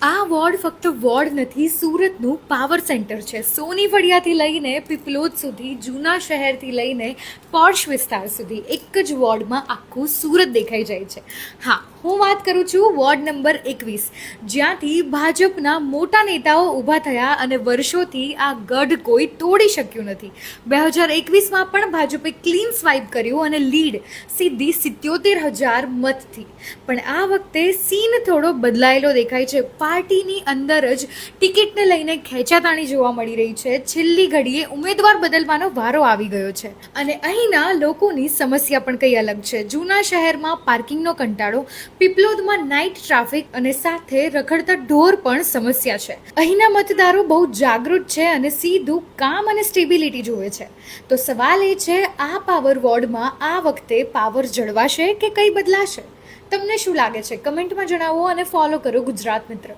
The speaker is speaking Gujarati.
આ વોર્ડ ફક્ત વોર્ડ નથી, સુરતનું પાવર સેન્ટર છે. સોની ફળિયાથી લઈને પીપલોદ સુધી, જૂના શહેરથી લઈને પોર્શ વિસ્તાર સુધી એક જ વોર્ડમાં આખું સુરત દેખાઈ જાય છે. હા, હું વાત કરું છું વોર્ડ નંબર 21, જ્યાંથી ભાજપના મોટા નેતાઓ ઊભા થયા અને વર્ષોથી આ ગઢ કોઈ તોડી શક્યું નથી. 2021માં પણ ભાજપે ક્લીન સ્વાઇપ કર્યું અને લીડ સીધી 77,000 મતથી. પણ આ વખતે સીન થોડો બદલાયેલો દેખાય છે. પાર્ટીની અંદર જ ટિકિટને લઈને ખેંચાતાણી જોવા મળી રહી છે. છેલ્લી ઘડીએ ઉમેદવાર બદલવાનો વારો આવી ગયો છે. અને અહીંના લોકોની સમસ્યા પણ કંઈ અલગ છે. જૂના શહેરમાં પાર્કિંગનો કંટાળો, પીપલોદમાં નાઇટ ટ્રાફિક અને સાથે રખડતા ઢોર પણ સમસ્યા છે. અહીંના મતદારો બહુ જાગૃત છે અને સીધું કામ અને સ્ટેબિલિટી જોવે છે. તો સવાલ એ છે, આ પાવર વોર્ડમાં આ વખતે પાવર જળવાશે કે કંઈ બદલાશે? તમને શું લાગે છે? કમેન્ટમાં જણાવો અને ફોલો કરો ગુજરાત મિત્ર.